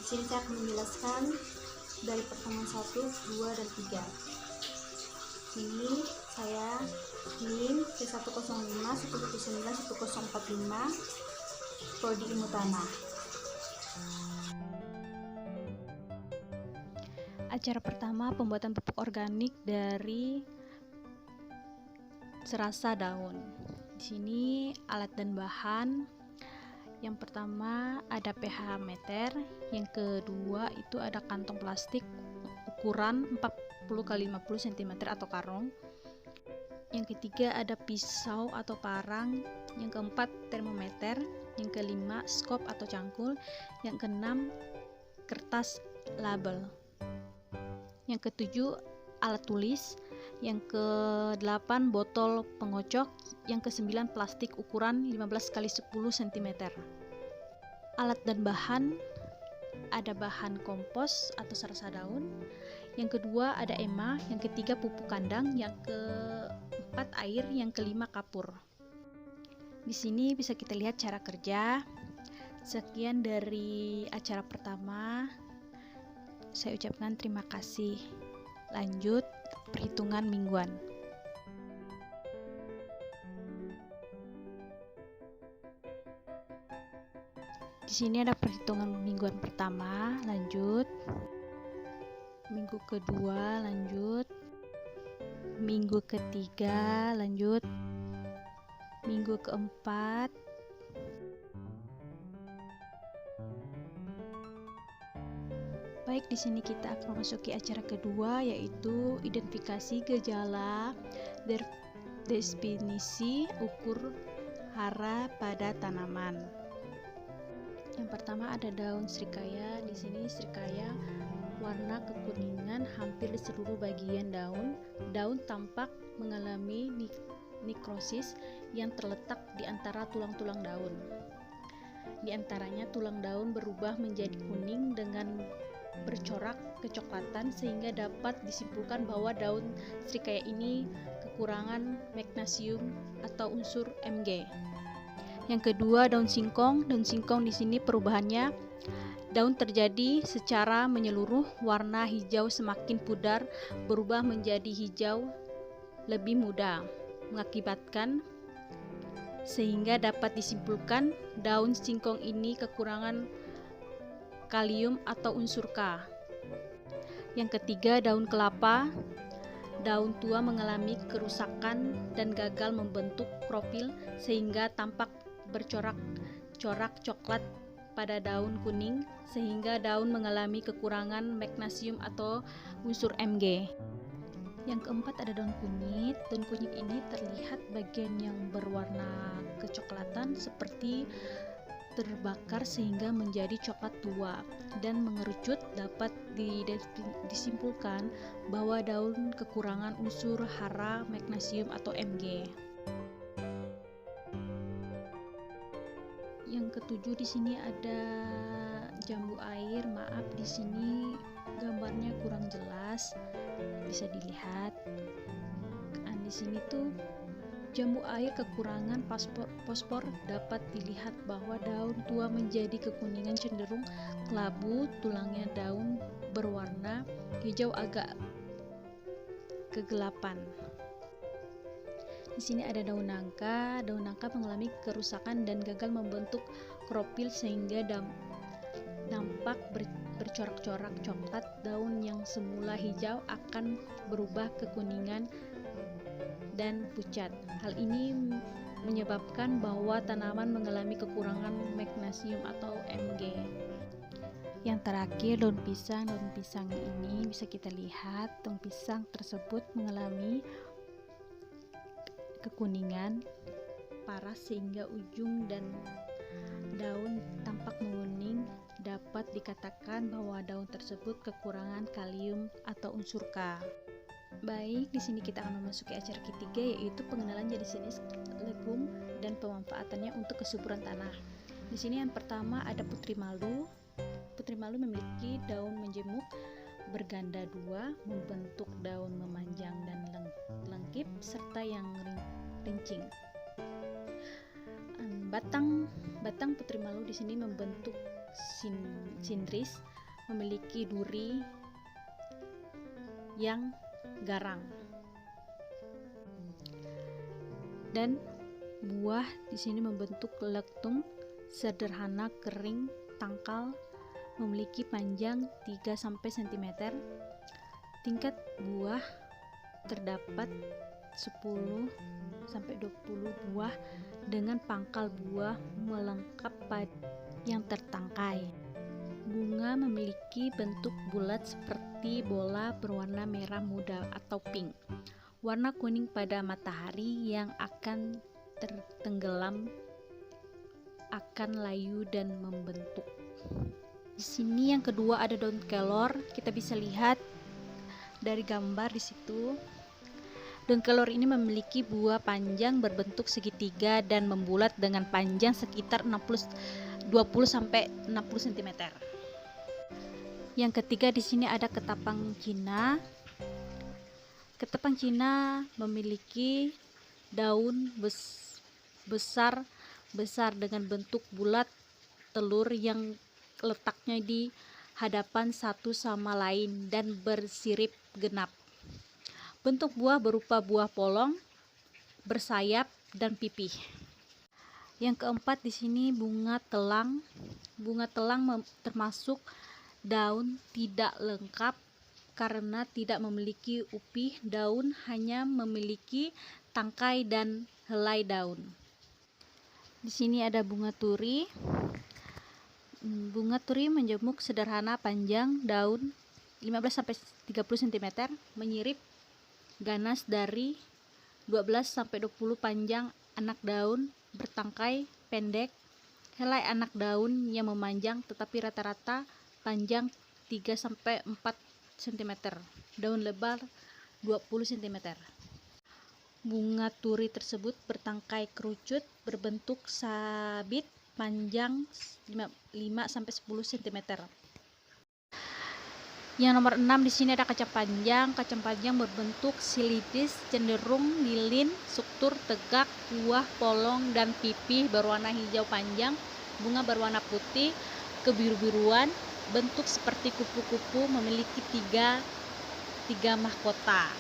sini saya akan menjelaskan dari pertemuan 1, 2, dan 3. Ini saya NIM C105 119 1045 Prodi Ilmu Tanah. Acara pertama, pembuatan pupuk organik dari serasa daun. Di sini alat dan bahan. Yang pertama ada pH meter, yang kedua itu ada kantong plastik ukuran 40 x 50 cm atau karung. Yang ketiga ada pisau atau parang, yang keempat termometer, yang kelima skop atau cangkul, yang keenam kertas label, yang ketujuh alat tulis, yang ke-8 botol pengocok, yang ke-9 plastik ukuran 15 x 10 cm. Alat dan bahan ada bahan kompos atau serasa daun, yang kedua ada ema, yang ketiga pupuk kandang, yang keempat air, yang kelima kapur. Di sini bisa kita lihat cara kerja. Sekian dari acara pertama. Saya ucapkan terima kasih. Lanjut perhitungan mingguan. Di sini ada perhitungan mingguan pertama, lanjut. Minggu kedua, lanjut. Minggu ketiga, lanjut. Minggu keempat. Baik, di sini kita akan memasuki acara kedua, yaitu identifikasi gejala, definisi ukur hara pada tanaman. Yang pertama ada daun srikaya. Di sini srikaya warna kekuningan hampir di seluruh bagian daun. Daun tampak mengalami nekrosis yang terletak di antara tulang-tulang daun. Di antaranya tulang daun berubah menjadi kuning dengan bercorak kecoklatan, sehingga dapat disimpulkan bahwa daun srikaya ini kekurangan magnesium atau unsur Mg. Yang kedua daun singkong. Daun singkong di sini perubahannya daun terjadi secara menyeluruh, warna hijau semakin pudar berubah menjadi hijau lebih muda, mengakibatkan sehingga dapat disimpulkan daun singkong ini kekurangan kalium atau unsur K. Yang ketiga daun kelapa. Daun tua mengalami kerusakan dan gagal membentuk klorofil sehingga tampak bercorak-corak coklat pada daun kuning, sehingga daun mengalami kekurangan magnesium atau unsur Mg. Yang keempat ada daun kunyit. Daun kunyit ini terlihat bagian yang berwarna kecoklatan seperti terbakar sehingga menjadi coklat tua dan mengerucut. Dapat disimpulkan bahwa daun kekurangan unsur hara, magnesium atau Mg. Yang ketujuh di sini ada jambu air. Maaf, di sini gambarnya kurang jelas, bisa dilihat. Di sini tuh jambu air kekurangan fosfor. Dapat dilihat bahwa daun tua menjadi kekuningan cenderung kelabu, tulangnya daun berwarna hijau agak kegelapan. Di sini ada daun nangka. Daun nangka mengalami kerusakan dan gagal membentuk klorofil sehingga nampak bercorak-corak coklat. Daun yang semula hijau akan berubah kekuningan dan pucat. Hal ini menyebabkan bahwa tanaman mengalami kekurangan magnesium atau Mg. Yang terakhir daun pisang. Daun pisang ini bisa kita lihat daun pisang tersebut mengalami kekuningan parah sehingga ujung dan daun tampak menguning. Dapat dikatakan bahwa daun tersebut kekurangan kalium atau unsur K. Baik, di sini kita akan memasuki acara ketiga, yaitu pengenalan jenis-jenis legum dan pemanfaatannya untuk kesuburan tanah. Di sini yang pertama ada putri malu. Putri malu memiliki daun menjemuk berganda dua, membentuk daun memanjang dan lengkip serta yang rincing. Batang putri malu di sini membentuk sindris memiliki duri yang garang. Dan buah di sini membentuk lektung sederhana kering tangkal, memiliki panjang 3 cm. Tingkat buah terdapat 10 sampai 20 buah dengan pangkal buah melengkap yang tertangkai. Bunga memiliki bentuk bulat seperti bola berwarna merah muda atau pink. Warna kuning pada matahari yang akan tertenggelam akan layu dan membentuk. Di sini yang kedua ada daun kelor. Kita bisa lihat dari gambar di situ. Daun kelor ini memiliki buah panjang berbentuk segitiga dan membulat dengan panjang sekitar 20 sampai 60 cm. Yang ketiga di sini ada ketapang Cina. Ketapang Cina memiliki daun besar dengan bentuk bulat telur yang letaknya di hadapan satu sama lain dan bersirip genap. Bentuk buah berupa buah polong, bersayap dan pipih. Yang keempat di sini bunga telang. Bunga telang termasuk daun tidak lengkap karena tidak memiliki upih daun, hanya memiliki tangkai dan helai daun. Di sini ada bunga turi. Bunga turi menjemuk sederhana, panjang daun 15 sampai 30 cm, menyirip ganas dari 12 sampai 20 panjang anak daun, bertangkai pendek, helai anak daun yang memanjang tetapi rata-rata panjang 3 sampai 4 cm, daun lebar 20 cm. Bunga turi tersebut bertangkai kerucut, berbentuk sabit, panjang 5 sampai 10 cm. Yang nomor 6 di sini ada kacang panjang. Kacang panjang berbentuk silindris, cenderung lilin, struktur tegak, buah polong dan pipih berwarna hijau panjang, bunga berwarna putih kebiru-biruan, bentuk seperti kupu-kupu, memiliki tiga mahkota.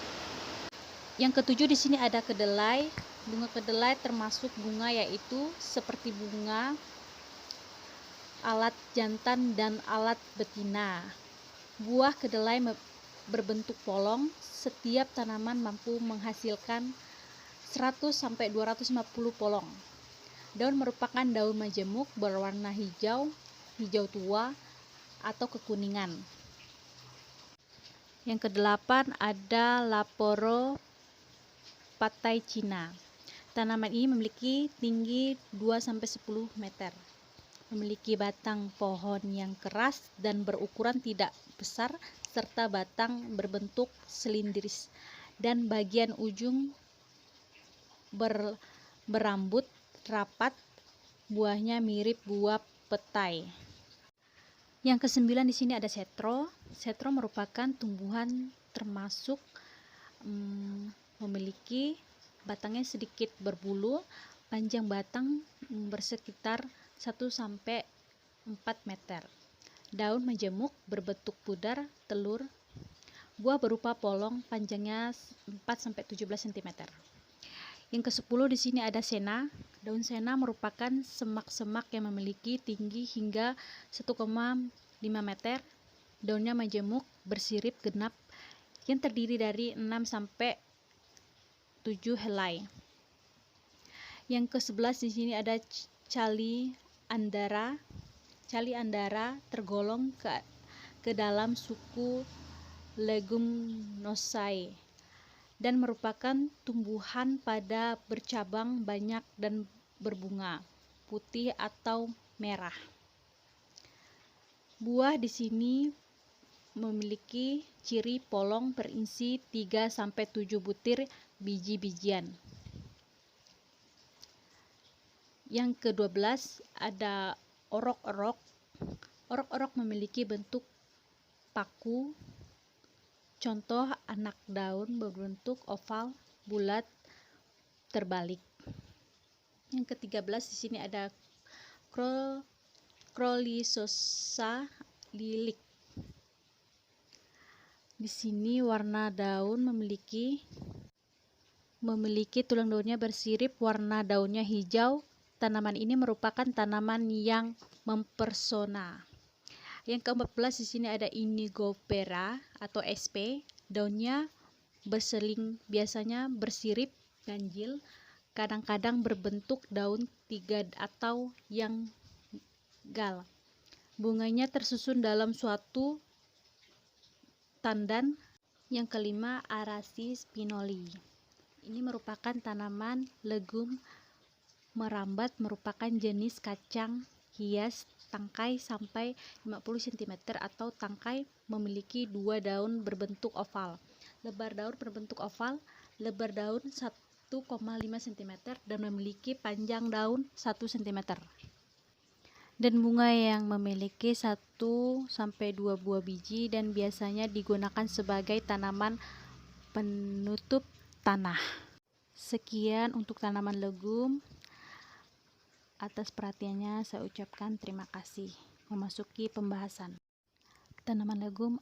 Yang ketujuh di sini ada kedelai. Bunga kedelai termasuk bunga yaitu seperti bunga alat jantan dan alat betina. Buah kedelai berbentuk polong. Setiap tanaman mampu menghasilkan 100 sampai 250 polong. Daun merupakan daun majemuk berwarna hijau tua atau kekuningan. Yang kedelapan ada Laporo patai Cina. Tanaman ini memiliki tinggi 2 sampai 10 meter. Memiliki batang pohon yang keras dan berukuran tidak besar serta batang berbentuk silindris dan bagian ujung berambut rapat. Buahnya mirip buah petai. Yang kesembilan di sini ada setro. Setro merupakan tumbuhan termasuk memiliki batangnya sedikit berbulu, panjang batang bersekitar 1 sampai 4 meter. Daun majemuk berbentuk pudar telur. Buah berupa polong, panjangnya 4 sampai 17 cm. Yang ke-10 di sini ada sena. Daun sena merupakan semak-semak yang memiliki tinggi hingga 1,5 meter. Daunnya majemuk, bersirip genap yang terdiri dari 6 sampai 7 helai. Yang ke-11 di sini ada cali andara. Cali andara tergolong ke dalam suku Leguminosae dan merupakan tumbuhan pada bercabang banyak dan berbunga putih atau merah. Buah di sini memiliki ciri polong berisi 3 sampai 7 butir biji-bijian. Yang ke-12 ada orok-orok. Orok-orok memiliki bentuk paku. Contoh anak daun berbentuk oval, bulat, terbalik. Yang ke-13 di sini ada Crollysosa lilik. Di sini warna daun memiliki tulang daunnya bersirip, warna daunnya hijau. Tanaman ini merupakan tanaman yang mempersona. Yang ke-14 di sini ada Inigofera atau SP. Daunnya berseling, biasanya bersirip, ganjil, kadang-kadang berbentuk daun tiga atau yang gal. Bunganya tersusun dalam suatu tandan. Yang kelima, Arasis spinoli. Ini merupakan tanaman legum merambat, merupakan jenis kacang hias tangkai sampai 50 cm atau tangkai, memiliki 2 daun berbentuk oval. Lebar daun berbentuk oval, lebar daun 1,5 cm dan memiliki panjang daun 1 cm. Dan bunga yang memiliki 1 sampai 2 buah biji dan biasanya digunakan sebagai tanaman penutup tanah. Sekian untuk tanaman legum. Atas perhatiannya saya ucapkan terima kasih. Memasuki pembahasan. Tanaman legum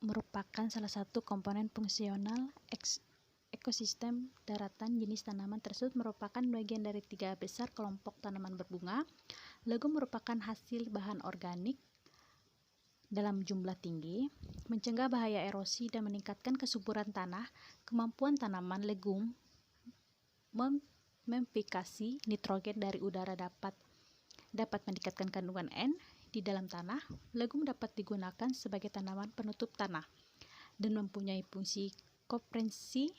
merupakan salah satu komponen fungsional ekosistem daratan. Jenis tanaman tersebut merupakan bagian dari 3 besar kelompok tanaman berbunga. Legum merupakan hasil bahan organik dalam jumlah tinggi, mencegah bahaya erosi dan meningkatkan kesuburan tanah. Kemampuan tanaman legum memfikasi nitrogen dari udara dapat meningkatkan kandungan N di dalam tanah. Legum dapat digunakan sebagai tanaman penutup tanah dan mempunyai fungsi kompresi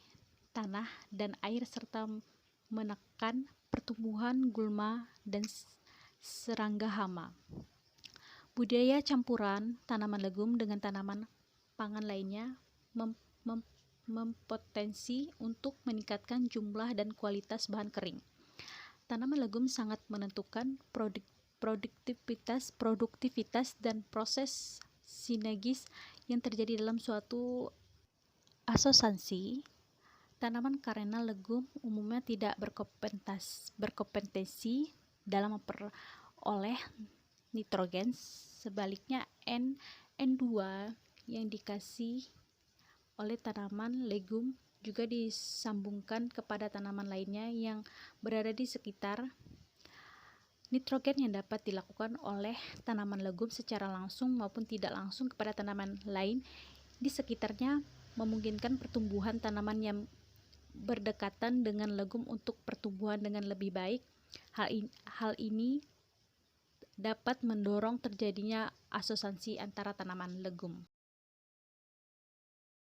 tanah dan air serta menekan pertumbuhan gulma dan serangga hama. Budidaya campuran tanaman legum dengan tanaman pangan lainnya mempotensi untuk meningkatkan jumlah dan kualitas bahan kering. Tanaman legum sangat menentukan produktivitas dan proses sinergis yang terjadi dalam suatu asosiasi tanaman, karena legum umumnya tidak berkompetensi dalam memperoleh nitrogen. Sebaliknya, N2 yang dikasih oleh tanaman legum juga disambungkan kepada tanaman lainnya yang berada di sekitar. Nitrogen yang dapat dilakukan oleh tanaman legum secara langsung maupun tidak langsung kepada tanaman lain di sekitarnya memungkinkan pertumbuhan tanaman yang berdekatan dengan legum untuk pertumbuhan dengan lebih baik. Hal ini dapat mendorong terjadinya asosiasi antara tanaman legum.